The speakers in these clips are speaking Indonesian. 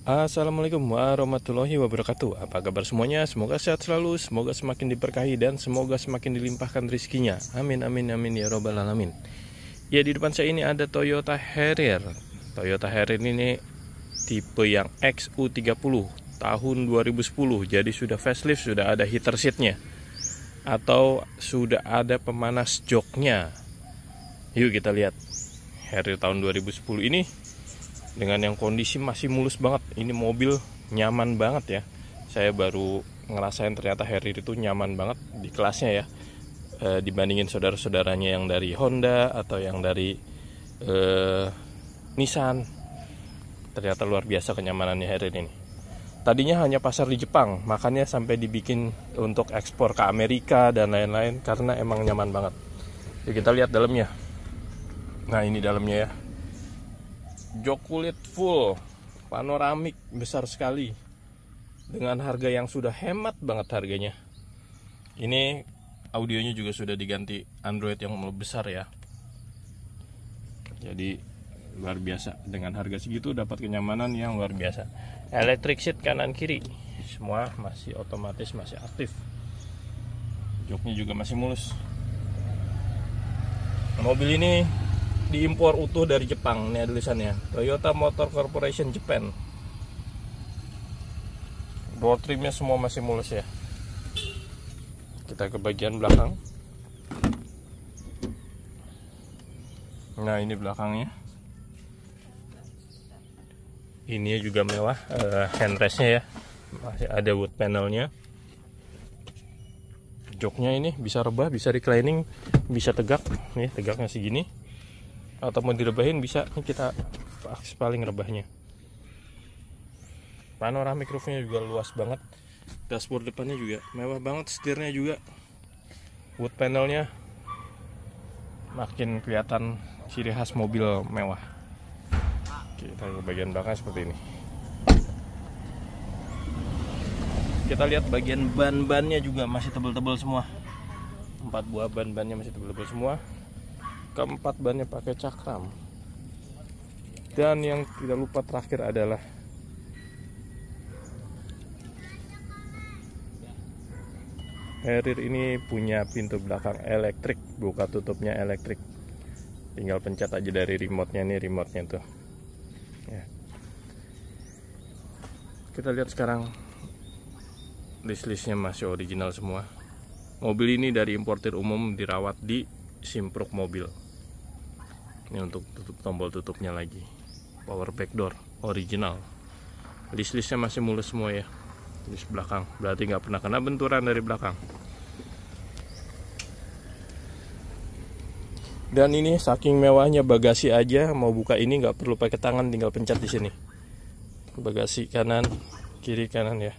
Assalamualaikum warahmatullahi wabarakatuh. Apa kabar semuanya? Semoga sehat selalu, semoga semakin diberkahi dan semoga semakin dilimpahkan rezekinya. Amin amin amin ya robbal alamin. Ya, di depan saya ini ada Toyota Harrier. Toyota Harrier ini tipe yang XU30 tahun 2010. Jadi sudah facelift, sudah ada heater seatnya atau sudah ada pemanas joknya. Yuk kita lihat Harrier tahun 2010 ini dengan yang kondisi masih mulus banget. Ini mobil nyaman banget ya. Saya baru ngerasain ternyata Harrier itu nyaman banget di kelasnya ya, dibandingin saudara-saudaranya yang dari Honda atau yang dari Nissan. Ternyata luar biasa kenyamanannya Harrier ini. Tadinya hanya pasar di Jepang, makanya sampai dibikin untuk ekspor ke Amerika dan lain-lain karena emang nyaman banget. Yuk kita lihat dalamnya. Nah, ini dalamnya ya. Jok kulit full, panoramik besar sekali, dengan harga yang sudah hemat banget harganya. Ini audionya juga sudah diganti Android yang lebih besar ya. Jadi luar biasa, dengan harga segitu dapat kenyamanan yang luar biasa. Electric seat kanan kiri semua masih otomatis, masih aktif. Joknya juga masih mulus. Mobil ini diimpor utuh dari Jepang. Ini ada tulisannya Toyota Motor Corporation Japan. Door trimnya semua masih mulus ya. Kita ke bagian belakang. Nah, ini belakangnya. Ini juga mewah, handrestnya ya, masih ada wood panelnya. Joknya ini bisa rebah, bisa reclining, bisa tegak. Nih tegaknya segini, atau mau direbahin bisa. Ini kita paling rebahnya. Panoramic roofnya juga luas banget. Dashboard depannya juga mewah banget. Setirnya juga wood panelnya, makin kelihatan ciri khas mobil mewah. Kita ke bagian belakang seperti ini. Kita lihat bagian ban-bannya juga masih tebal-tebal semua. 4 buah ban-bannya masih tebal-tebal semua. Keempat bannya pakai cakram. Dan yang tidak lupa terakhir adalah Harrier ini punya pintu belakang elektrik, buka tutupnya elektrik. Tinggal pencet aja dari remote-nya. Nih remote-nya tuh ya. Kita lihat sekarang list-listnya masih original semua. Mobil ini dari importir umum, dirawat di Simpruk mobil. Ini untuk tutup, tombol tutupnya lagi. Power back door original. List-listnya masih mulus semua ya. List belakang, berarti nggak pernah kena benturan dari belakang. Dan ini saking mewahnya bagasi aja, mau buka ini nggak perlu pakai tangan, tinggal pencet di sini. Bagasi kanan, kiri kanan ya.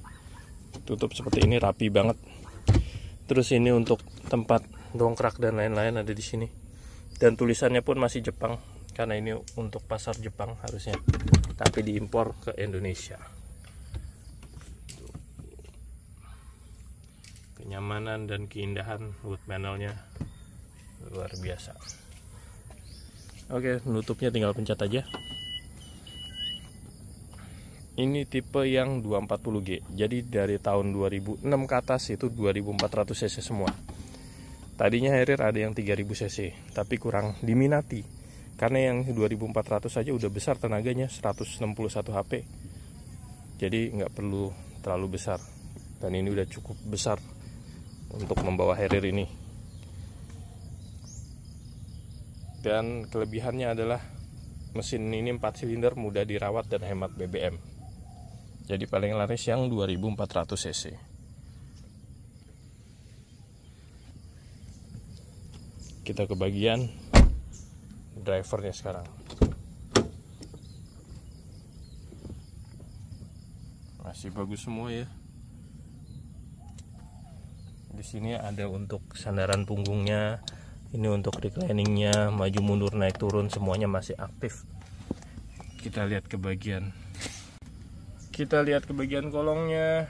Tutup seperti ini, rapi banget. Terus ini untuk tempat dongkrak dan lain-lain ada di sini. Dan tulisannya pun masih Jepang, karena ini untuk pasar Jepang harusnya, tapi diimpor ke Indonesia. Kenyamanan dan keindahan wood panelnya luar biasa. Oke, nutupnya tinggal pencet aja. Ini tipe yang 240G. Jadi dari tahun 2006 ke atas itu 2400 cc semua. Tadinya Harrier ada yang 3000 cc, tapi kurang diminati. Karena yang 2400 saja udah besar tenaganya, 161 HP. Jadi nggak perlu terlalu besar. Dan ini udah cukup besar untuk membawa Harrier ini. Dan kelebihannya adalah mesin ini 4 silinder, mudah dirawat dan hemat BBM. Jadi paling laris yang 2400 cc. Kita ke bagian drivernya sekarang. Masih bagus semua ya. Di sini ada untuk sandaran punggungnya, ini untuk recliningnya, maju mundur naik turun semuanya masih aktif. Kita lihat ke bagian kolongnya,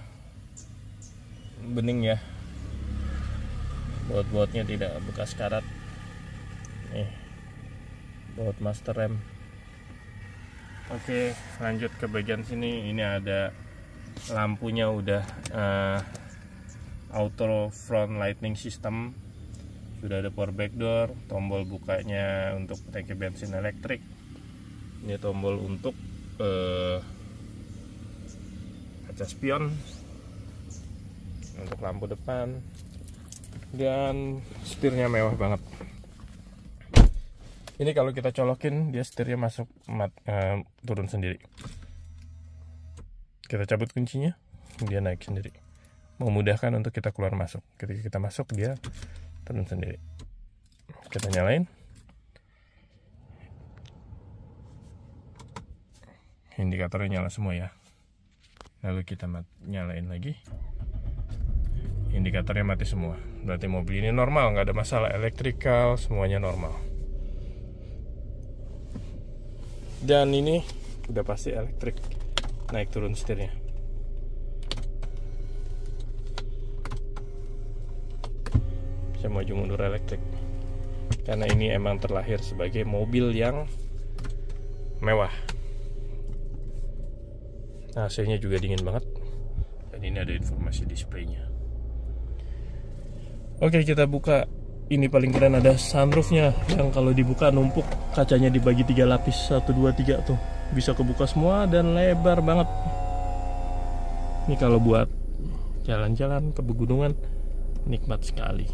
bening ya. Baut-bautnya tidak bekas karat. Nih, baut master rem. Oke, lanjut ke bagian sini. Ini ada lampunya udah auto front lighting system. Sudah ada power back door, tombol bukanya untuk tangki bensin elektrik. Ini tombol untuk kaca spion, untuk lampu depan, dan setirnya mewah banget. Ini kalau kita colokin, dia setirnya masuk turun sendiri. Kita cabut kuncinya, dia naik sendiri. Memudahkan untuk kita keluar masuk. Ketika kita masuk, dia turun sendiri. Kita nyalain. Indikatornya nyala semua ya. Lalu kita nyalain lagi. Indikatornya mati semua. Berarti mobil ini normal, nggak ada masalah. Elektrikal, semuanya normal. Dan ini udah pasti elektrik, naik turun setirnya. Saya maju mundur elektrik karena ini emang terlahir sebagai mobil yang mewah. AC-nya juga dingin banget. Dan ini ada informasi displaynya. Oke, kita buka. Ini paling keren, ada sunroofnya yang kalau dibuka numpuk, kacanya dibagi 3 lapis, 1, 2, 3 tuh. Bisa kebuka semua dan lebar banget. Ini kalau buat jalan-jalan ke pegunungan nikmat sekali.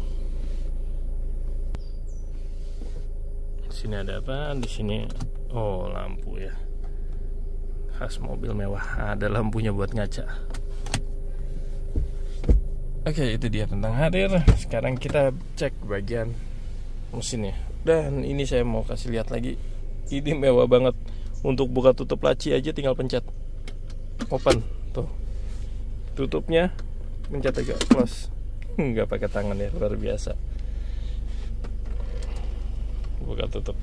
Di sini ada apa? Di sini lampu ya. Khas mobil mewah, ada lampunya buat ngaca. Oke, itu dia tentang hadir. Sekarang kita cek bagian mesinnya. Dan ini saya mau kasih lihat lagi. Ini mewah banget. Untuk buka tutup laci aja tinggal pencet open. Tuh. Tutupnya pencet aja close. Nggak pakai tangan ya, luar biasa. Buka tutup.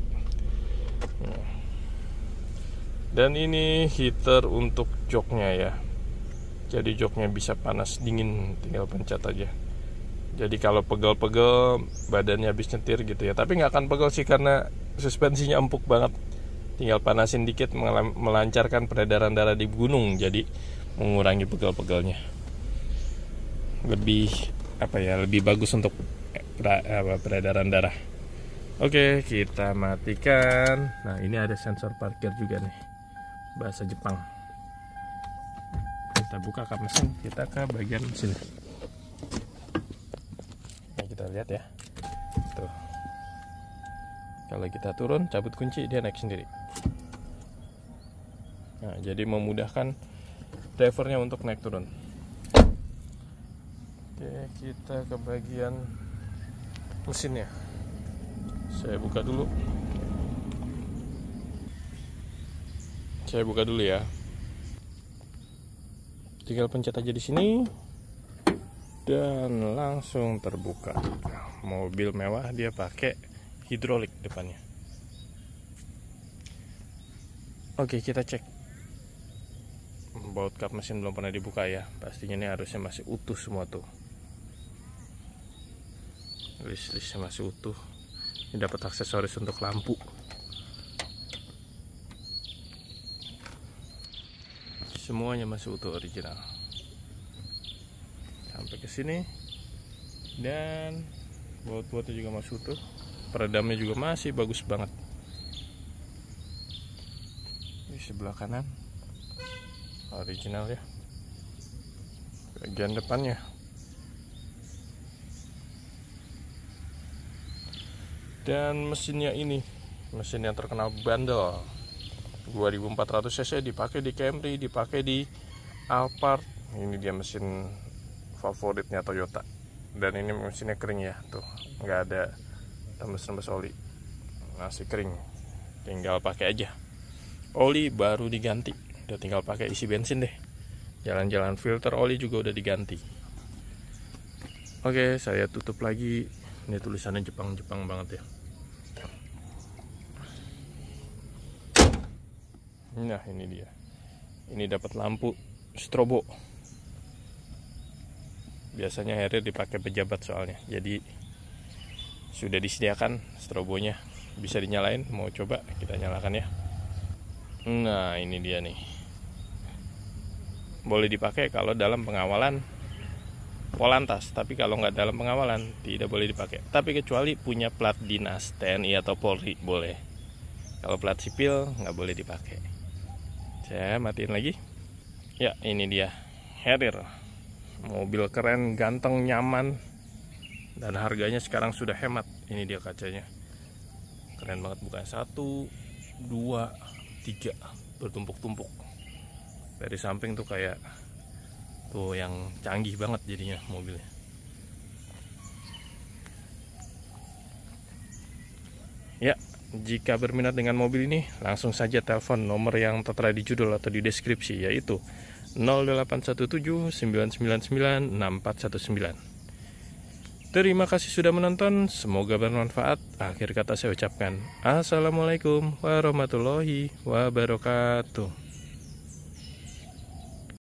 Dan ini heater untuk joknya ya. Jadi joknya bisa panas dingin, tinggal pencet aja. Jadi kalau pegel-pegel badannya habis nyetir gitu ya. Tapi nggak akan pegel sih karena suspensinya empuk banget. Tinggal panasin dikit, melancarkan peredaran darah di gunung. Jadi mengurangi pegel-pegelnya. Lebih lebih bagus untuk peredaran darah. Oke, kita matikan. Nah, ini ada sensor parkir juga nih, bahasa Jepang. Kita buka kap mesin, kita ke bagian sini. Nah, kita lihat ya. Tuh. Kalau kita turun, cabut kunci, dia naik sendiri. Nah, jadi memudahkan drivernya untuk naik turun. Oke, kita ke bagian mesinnya. Saya buka dulu. Ya. Tinggal pencet aja di sini dan langsung terbuka. Mobil mewah, dia pakai hidrolik depannya. Oke, kita cek. Baut kap mesin belum pernah dibuka ya. Pastinya ini harusnya masih utuh semua tuh. List-listnya masih utuh. Ini dapat aksesoris untuk lampu. Semuanya masih utuh, original. Sampai ke sini. Dan baut-bautnya juga masih utuh. Peredamnya juga masih bagus banget. Di sebelah kanan original ya. Bagian depannya. Dan mesinnya ini, mesin yang terkenal bandel. 2400 cc, dipakai di Camry, dipakai di Alphard. Ini dia mesin favoritnya Toyota. Dan ini mesinnya kering ya, tuh nggak ada tembus-tembus oli, masih kering. Tinggal pakai aja. Oli baru diganti, udah tinggal pakai isi bensin deh. Jalan-jalan filter oli juga udah diganti. Oke, saya tutup lagi. Ini tulisannya Jepang-Jepang banget ya. Nah, ini dia. Ini dapat lampu strobo. Biasanya Harrier dipakai pejabat soalnya. Jadi sudah disediakan strobonya. Bisa dinyalain. Mau coba kita nyalakan ya. Nah, ini dia nih. Boleh dipakai kalau dalam pengawalan Polantas, tapi kalau nggak dalam pengawalan tidak boleh dipakai. Tapi kecuali punya plat dinas TNI atau Polri boleh. Kalau plat sipil nggak boleh dipakai. Saya matiin lagi. Ya, ini dia Harrier. Mobil keren, ganteng, nyaman, dan harganya sekarang sudah hemat. Ini dia kacanya. Keren banget, bukan 1, 2, 3 bertumpuk-tumpuk. Dari samping tuh kayak tuh yang canggih banget jadinya mobilnya. Ya, jika berminat dengan mobil ini, langsung saja telepon nomor yang tertera di judul atau di deskripsi, yaitu 0817 999 6419. Terima kasih sudah menonton, semoga bermanfaat. Akhir kata saya ucapkan Assalamualaikum warahmatullahi wabarakatuh.